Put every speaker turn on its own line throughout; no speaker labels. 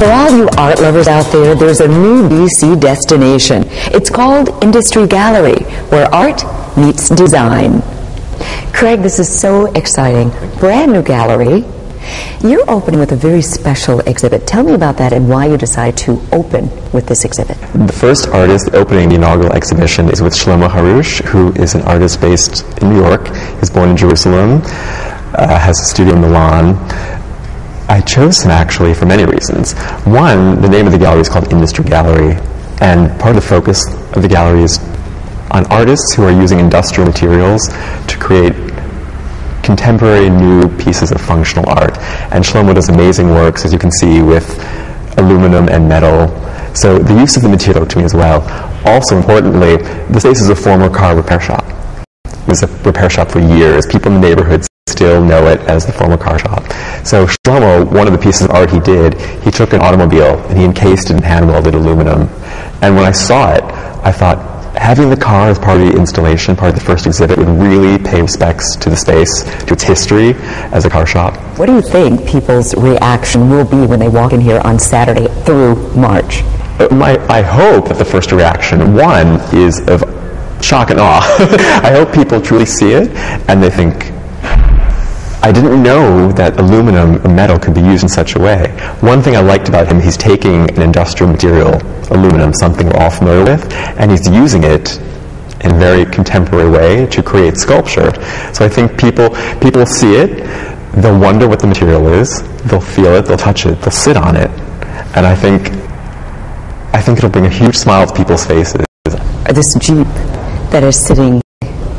For all you art lovers out there, there's a new BC destination. It's called Industry Gallery, where art meets design. Craig, this is so exciting. Brand new gallery. You're opening with a very special exhibit. Tell me about that and why you decide to open with this exhibit.
The first artist opening the inaugural exhibition is with Shlomo Harush, who is an artist based in New York. He's born in Jerusalem, has a studio in Milan. I chose him actually for many reasons. One, the name of the gallery is called Industry Gallery, and part of the focus of the gallery is on artists who are using industrial materials to create contemporary new pieces of functional art. And Shlomo does amazing works, as you can see, with aluminum and metal. So the use of the material to me as well. Also importantly, the space is a former car repair shop. It was a repair shop for years. People in the neighborhood still know it as the former car shop. So Shlomo, one of the pieces of art he did, he took an automobile and he encased it in hand-welded aluminum. And when I saw it, I thought, having the car as part of the installation, part of the first exhibit, would really pay respects to the space, to its history as a car shop.
What do you think people's reaction will be when they walk in here on Saturday through March?
I hope that the first reaction, one, is of shock and awe. I hope people truly see it and they think, I didn't know that aluminum or metal could be used in such a way. One thing I liked about him, he's taking an industrial material, aluminum, something we're all familiar with, and he's using it in a very contemporary way to create sculpture. So I think people see it, they'll wonder what the material is, they'll feel it, they'll touch it, they'll sit on it, and I think it'll bring a huge smile to people's faces.
This Jeep that is sitting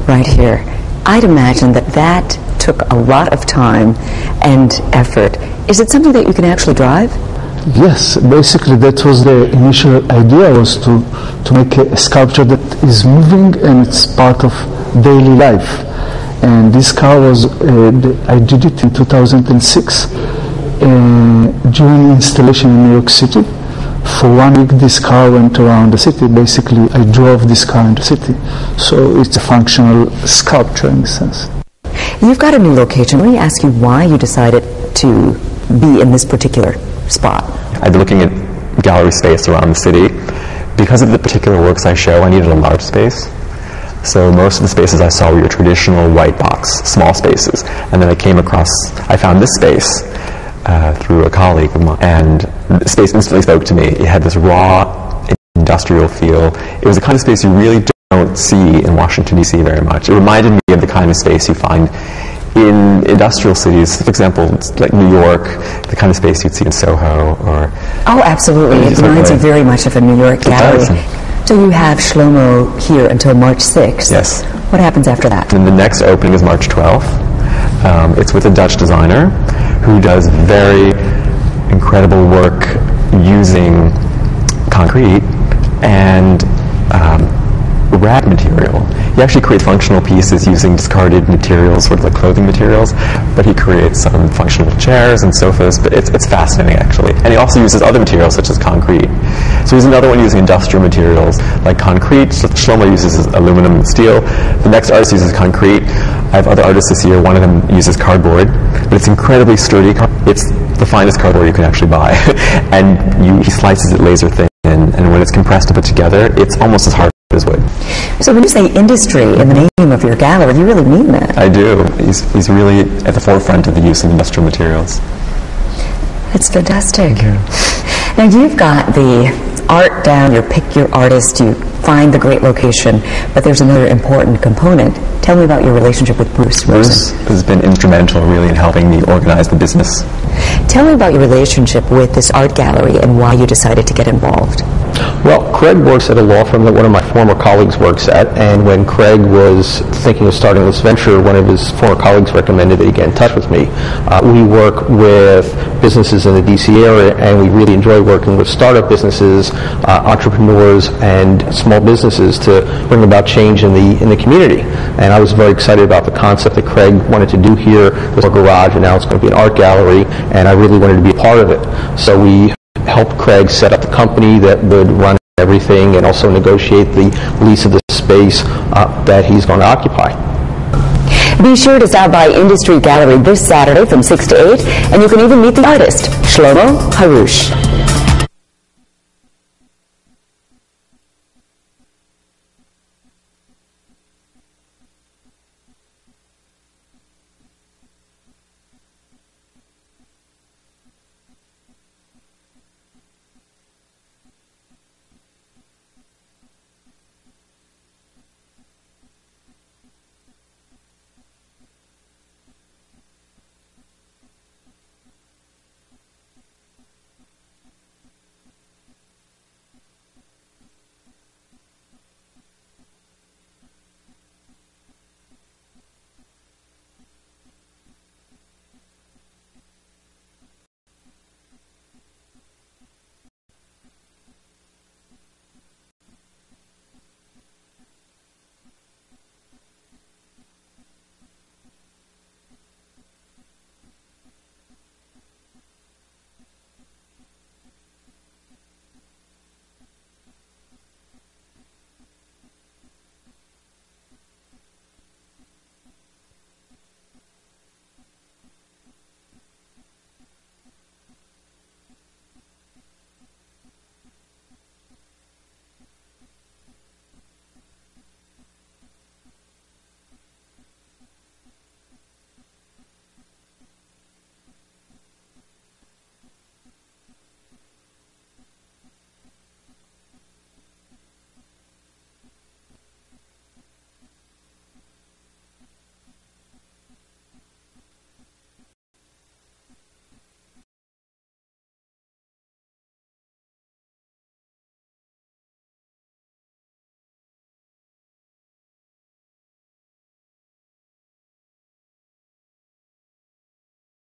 right here, I'd imagine that took a lot of time and effort. Is it something that you can actually drive?
Yes, basically that was the initial idea, was to make a sculpture that is moving and it's part of daily life. And this car was, I did it in 2006 during installation in New York City. For 1 week this car went around the city. Basically I drove this car in the city. So it's a functional sculpture in a sense.
You've got a new location. Let me ask you why you decided to be in this particular spot.
I've been looking at gallery space around the city. Because of the particular works I show, I needed a large space. So most of the spaces I saw were your traditional white box, small spaces. And then I found this space through a colleague of mine, and the space instantly spoke to me. It had this raw industrial feel. It was the kind of space you really don't see in Washington, D.C. very much. It reminded me of the kind of space you find in industrial cities, for example, like New York, the kind of space you'd see in Soho or...
Oh, absolutely. It reminds you very much of a New York gallery. So you have Shlomo here until March 6th.
Yes.
What happens after that?
And the next opening is March 12th. It's with a Dutch designer who does very incredible work using concrete and rag material. He actually creates functional pieces using discarded materials, sort of like clothing materials, but he creates some functional chairs and sofas, but it's fascinating actually. And he also uses other materials such as concrete. So he's another one using industrial materials like concrete. Shlomo uses aluminum and steel. The next artist uses concrete. I have other artists this year. One of them uses cardboard, but it's incredibly sturdy. It's the finest cardboard you can actually buy. And he slices it laser thin, and when it's compressed and put together, it's almost as hard as wood.
So when you say industry in the name of your gallery, you really mean that?
I do. He's really at the forefront of the use of industrial materials.
It's fantastic.
Thank you.
Now you've got the art down, you pick your artist, you find the great location, but there's another important component. Tell me about your relationship with Bruce.
Bruce has been instrumental really in helping me organize the business.
Tell me about your relationship with this art gallery and why you decided to get involved.
Well, Craig works at a law firm that one of my former colleagues works at, and when Craig was thinking of starting this venture, one of his former colleagues recommended that he get in touch with me. We work with businesses in the D.C. area, and we really enjoy working with startup businesses, entrepreneurs, and small businesses to bring about change in the community. And I was very excited about the concept that Craig wanted to do here. There's a garage, and now it's going to be an art gallery, and I really wanted to be a part of it. So we helped Craig set up the company that would run everything and also negotiate the lease of the space that he's going to occupy.
Be sure to stop by Industry Gallery this Saturday from 6 to 8, and you can even meet the artist, Shlomo Harush.